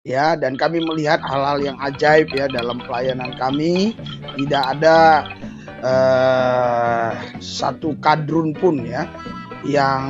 ya, dan kami melihat hal-hal yang ajaib ya dalam pelayanan kami. Tidak ada satu kadrun pun ya yang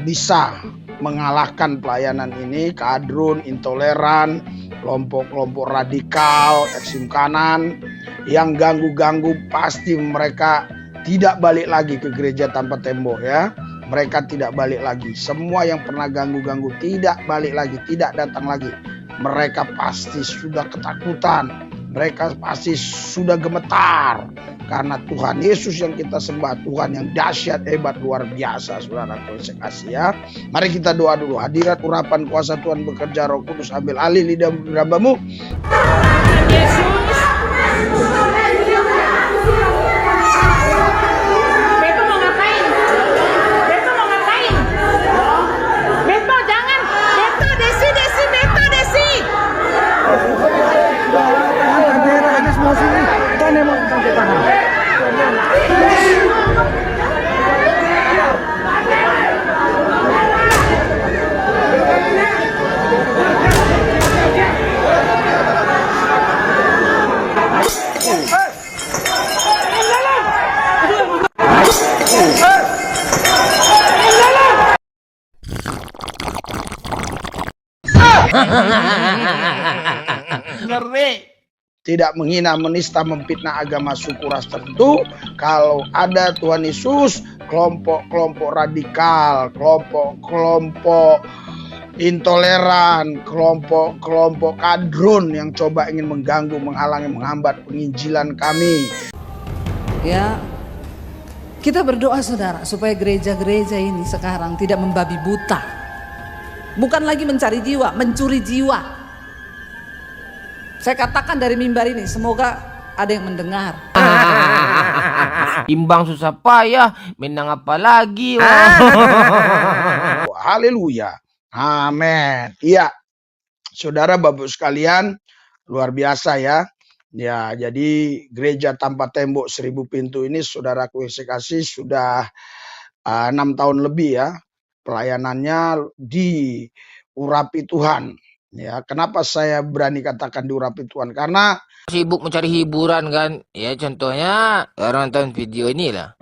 bisa mengalahkan pelayanan ini. Kadrun, intoleran, kelompok-kelompok radikal, ekstrem kanan yang ganggu-ganggu, pasti mereka tidak balik lagi ke gereja tanpa tembok ya. Mereka tidak balik lagi. Semua yang pernah ganggu-ganggu tidak balik lagi, tidak datang lagi. Mereka pasti sudah ketakutan. Mereka pasti sudah gemetar. Karena Tuhan Yesus yang kita sembah, Tuhan yang dahsyat, hebat, luar biasa, saudaraku yang kasih ya. Mari kita doa dulu. Hadirat urapan kuasa Tuhan bekerja, Roh Kudus ambil alih lidah gerabamu. Tidak menghina, menista, memfitnah agama suku ras tertentu. Kalau ada Tuhan Yesus, kelompok-kelompok radikal, kelompok-kelompok intoleran, kelompok-kelompok kadrun yang coba ingin mengganggu, menghalangi, menghambat penginjilan kami. Ya, kita berdoa saudara supaya gereja-gereja ini sekarang tidak membabi buta. Bukan lagi mencari jiwa, mencuri jiwa. Saya katakan dari mimbar ini, semoga ada yang mendengar. Imbang susah payah, menang apa lagi? Haleluya. Amin. Iya, saudara Bapak sekalian, luar biasa ya. Ya, jadi gereja tanpa tembok 1000 pintu ini saudaraku yang saya kasih sudah 6 tahun lebih ya. Pelayanannya diurapi Tuhan. Ya, kenapa saya berani katakan diurapi Tuhan? Karena Sibuk mencari hiburan kan? Ya contohnya orang nonton video inilah.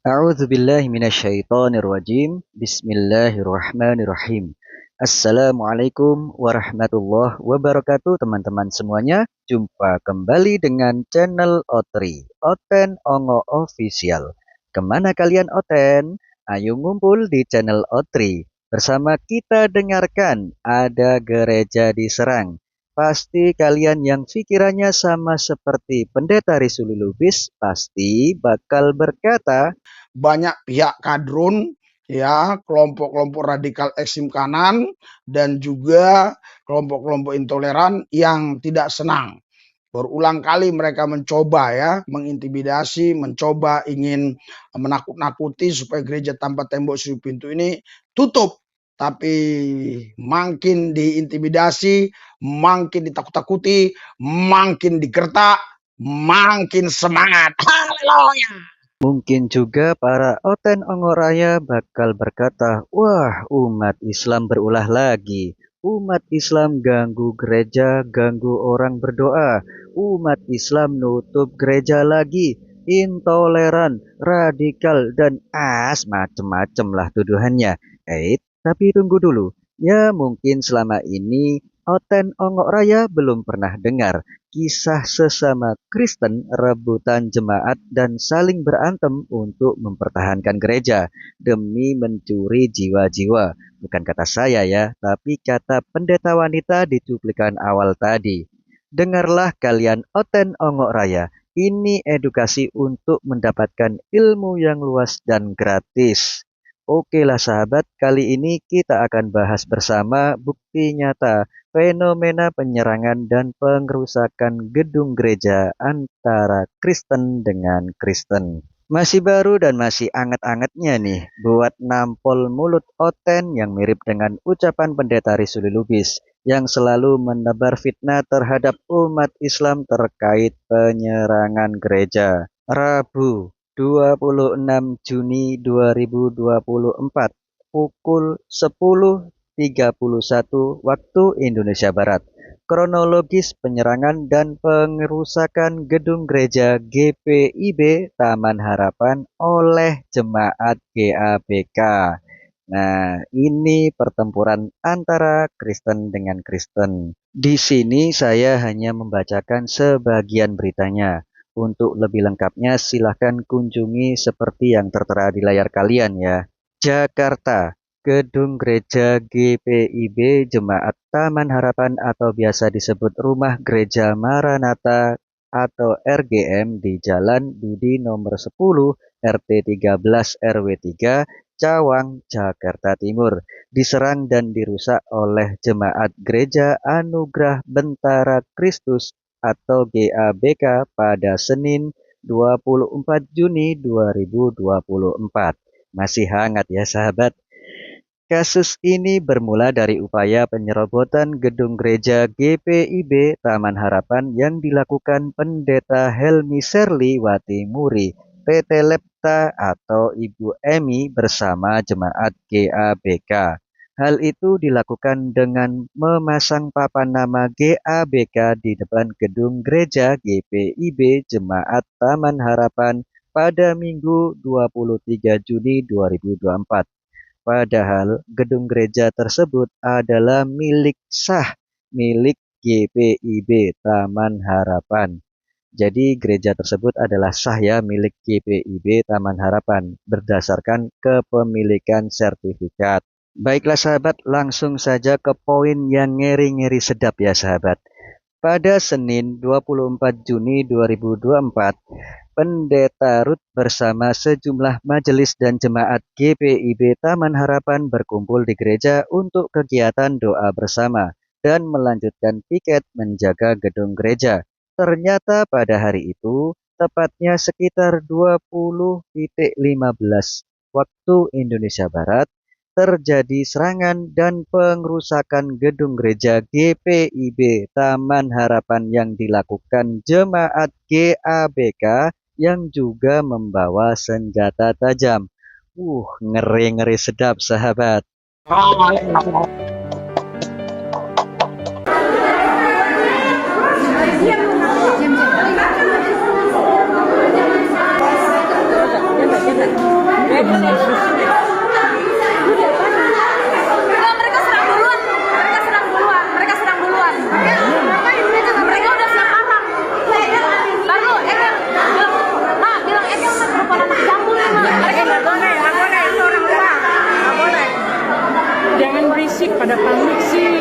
A'udzu billahi minasyaitonir rajim. Bismillahirrahmanirrahim. Assalamualaikum warahmatullahi wabarakatuh teman-teman semuanya. Jumpa kembali dengan channel Otri, Oten Ongo Official. Kemana kalian Oten? Ayo ngumpul di channel Otri. Bersama kita dengarkan ada gereja diserang. Pasti kalian yang pikirannya sama seperti Pendeta Risuli Lubis pasti bakal berkata, banyak pihak kadrun ya, kelompok-kelompok radikal ekstrem kanan dan juga kelompok-kelompok intoleran yang tidak senang. Berulang kali mereka mencoba ya, mengintimidasi, mencoba ingin menakut-nakuti supaya gereja tanpa tembok 1000 pintu ini tutup. Tapi makin diintimidasi, makin ditakut-takuti, makin digertak, makin semangat. Haleluya. mungkin juga para Oten Ongoraya bakal berkata, wah umat Islam berulah lagi. Umat Islam ganggu gereja, ganggu orang berdoa. Umat Islam nutup gereja lagi. Intoleran, radikal, dan macem-macem lah tuduhannya. Tapi tunggu dulu. Ya mungkin selama ini Oten Ongok Raya belum pernah dengar kisah sesama Kristen rebutan jemaat dan saling berantem untuk mempertahankan gereja demi mencuri jiwa-jiwa. Bukan kata saya ya, tapi kata pendeta wanita di cuplikan awal tadi. Dengarlah kalian Oten Ongok Raya, ini edukasi untuk mendapatkan ilmu yang luas dan gratis. Oke lah sahabat, kali ini kita akan bahas bersama bukti nyata fenomena penyerangan dan pengerusakan gedung gereja antara Kristen dengan Kristen. Masih baru dan masih anget-angetnya nih buat nampol mulut Oten yang mirip dengan ucapan pendeta Risuli Lubis yang selalu menebar fitnah terhadap umat Islam terkait penyerangan gereja. Rabu 26 Juni 2024 pukul 10.31 waktu Indonesia Barat. Kronologis penyerangan dan pengerusakan gedung gereja GPIB Taman Harapan oleh jemaat GABK. Nah, ini pertempuran antara Kristen dengan Kristen. Di sini saya hanya membacakan sebagian beritanya. Untuk lebih lengkapnya silahkan kunjungi seperti yang tertera di layar kalian ya. Jakarta. Gedung Gereja GPIB Jemaat Taman Harapan atau biasa disebut Rumah Gereja Maranatha atau RGM di Jalan Budi nomor 10 RT 13 RW 3 Cawang, Jakarta Timur diserang dan dirusak oleh Jemaat Gereja Anugerah Bentara Kristus atau GABK pada Senin 24 Juni 2024. Masih hangat ya sahabat. Kasus ini bermula dari upaya penyerobotan gedung gereja GPIB Taman Harapan yang dilakukan Pendeta Helmi Serli Wati Muri, PT Lepta atau Ibu Emi bersama jemaat GABK. Hal itu dilakukan dengan memasang papan nama GABK di depan gedung gereja GPIB Jemaat Taman Harapan pada Minggu 23 Juni 2024. Padahal gedung gereja tersebut adalah milik GPIB Taman Harapan. Jadi gereja tersebut adalah sah ya milik GPIB Taman Harapan berdasarkan kepemilikan sertifikat. Baiklah sahabat, langsung saja ke poin yang ngeri-ngeri sedap ya sahabat. Pada Senin 24 Juni 2024, Pendeta Ruth bersama sejumlah majelis dan jemaat GPIB Taman Harapan berkumpul di gereja untuk kegiatan doa bersama dan melanjutkan piket menjaga gedung gereja. Ternyata pada hari itu, tepatnya sekitar 20.15 waktu Indonesia Barat, terjadi serangan dan pengerusakan gedung gereja GPIB Taman Harapan yang dilakukan jemaat GABK yang juga membawa senjata tajam. Ngeri-ngeri sedap sahabat. Jangan berisik, pada panik sih.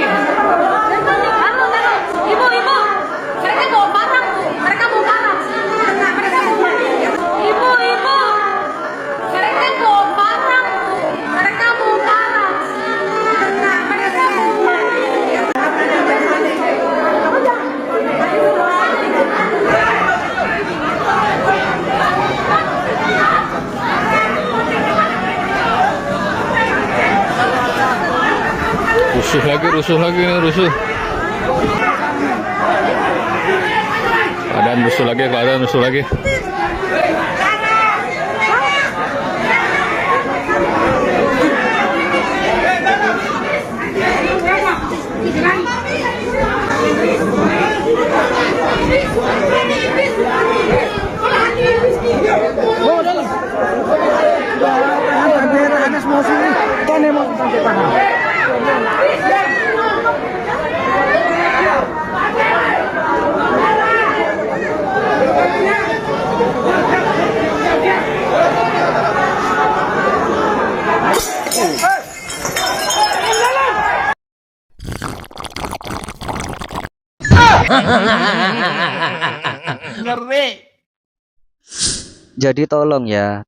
Ibu, mereka bawa parang, mereka bawa parang. Ibu, mereka bawa parang, mereka bawa parang. Rusuh lagi nih, rusuh. Keadaan rusuh lagi. Ngeri. Jadi tolong ya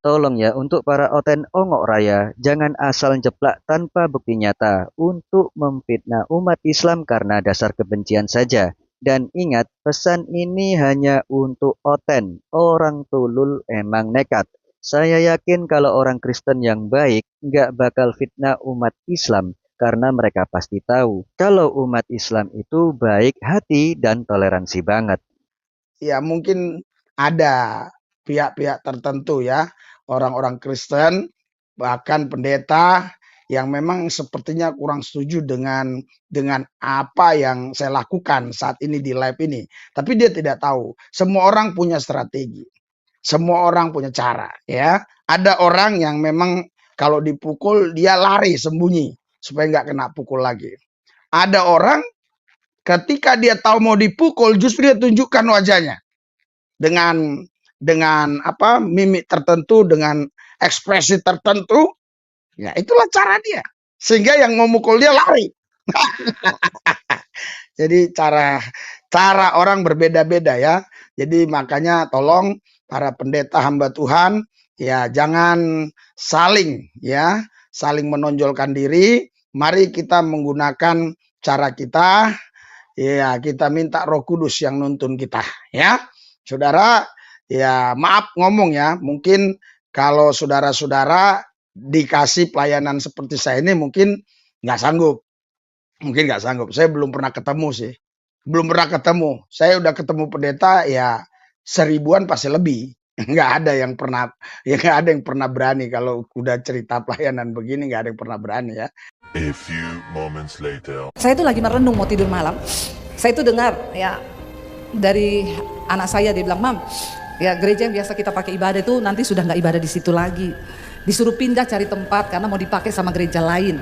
untuk para Oten Ongok Raya, jangan asal jeplak tanpa bukti nyata untuk memfitnah umat Islam karena dasar kebencian saja. Dan ingat, pesan ini hanya untuk Oten, orang tulul emang nekat. Saya yakin kalau orang Kristen yang baik nggak bakal fitnah umat Islam karena mereka pasti tahu kalau umat Islam itu baik hati dan toleransi banget. Ya mungkin ada pihak-pihak tertentu ya, orang-orang Kristen, bahkan pendeta yang memang sepertinya kurang setuju dengan apa yang saya lakukan saat ini di live ini. Tapi dia tidak tahu, semua orang punya strategi, semua orang punya cara ya. Ada orang yang memang kalau dipukul dia lari sembunyi supaya nggak kena pukul lagi. Ada orang ketika dia tahu mau dipukul justru dia tunjukkan wajahnya dengan apa mimik tertentu, dengan ekspresi tertentu, ya itulah cara dia sehingga yang mau mukul dia lari. Jadi cara orang berbeda-beda ya. Jadi makanya tolong para pendeta hamba Tuhan ya jangan saling menonjolkan diri. Mari kita menggunakan cara kita. Ya, kita minta Roh Kudus yang nuntun kita ya. Saudara, ya maaf ngomong ya, mungkin kalau saudara-saudara dikasih pelayanan seperti saya ini mungkin nggak sanggup. Mungkin nggak sanggup. Saya belum pernah ketemu sih. Belum pernah ketemu. Saya udah ketemu pendeta ya 1000-an pasti lebih. Nggak ada yang pernah berani kalau udah cerita pelayanan begini, nggak ada yang pernah berani ya. A few moments later. Saya itu lagi merenung mau tidur malam. Saya itu dengar ya dari anak saya, dia bilang, "Mam, ya gereja yang biasa kita pakai ibadah itu nanti sudah nggak ibadah di situ lagi. Disuruh pindah cari tempat karena mau dipakai sama gereja lain."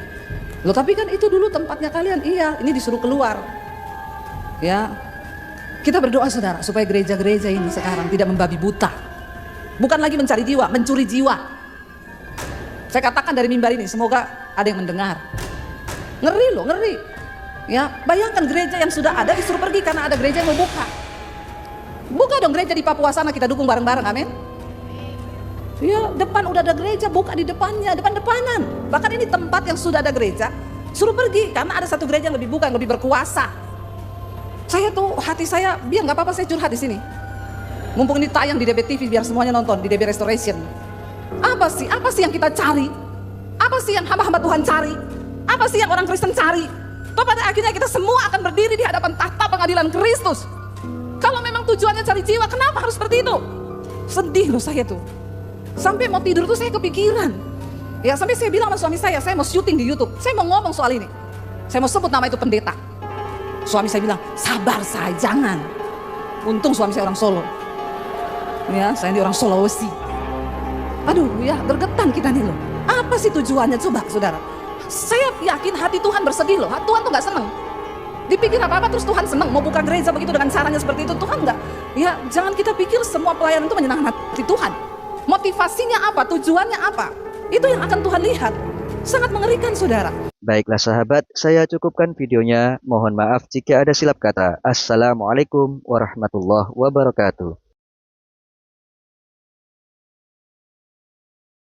Loh tapi kan itu dulu tempatnya kalian. Iya, ini disuruh keluar. Ya, kita berdoa saudara supaya gereja-gereja ini sekarang tidak membabi buta. Bukan lagi mencari jiwa, mencuri jiwa. Saya katakan dari mimbar ini, semoga ada yang mendengar. Ngeri loh, ngeri. Ya, bayangkan gereja yang sudah ada disuruh pergi karena ada gereja yang mau buka. Buka dong gereja di Papua sana, kita dukung bareng-bareng, amin. Ya, depan udah ada gereja, buka di depannya, depan-depanan. Bahkan ini tempat yang sudah ada gereja, suruh pergi karena ada satu gereja yang lebih buka, yang lebih berkuasa. Saya tuh, hati saya, biar nggak apa-apa saya curhat di sini. Mumpung ini tayang di DB TV, biar semuanya nonton di DB Restoration. Apa sih yang kita cari? Apa sih yang hamba-hamba Tuhan cari? Apa sih yang orang Kristen cari? Toh pada akhirnya kita semua akan berdiri di hadapan tahta pengadilan Kristus. Kalau memang tujuannya cari jiwa, kenapa harus seperti itu? Sedih loh saya tuh. Sampai mau tidur tuh saya kepikiran. Ya sampai saya bilang sama suami saya mau syuting di YouTube. Saya mau ngomong soal ini. Saya mau sebut nama itu pendeta. Suami saya bilang, sabar saya, jangan. Untung suami saya orang Solo. Ya, saya ini orang Sulawesi. Aduh ya, gergetan kita nih loh. Apa sih tujuannya coba saudara? Saya yakin hati Tuhan bersedih loh. Tuhan tuh gak seneng. Dipikir apa-apa terus Tuhan seneng. Mau buka gereja begitu dengan caranya seperti itu, Tuhan gak. Ya jangan kita pikir semua pelayanan itu menyenangkan hati Tuhan. Motivasinya apa? Tujuannya apa? Itu yang akan Tuhan lihat. Sangat mengerikan saudara. Baiklah sahabat, saya cukupkan videonya. Mohon maaf jika ada silap kata. Assalamualaikum warahmatullahi wabarakatuh.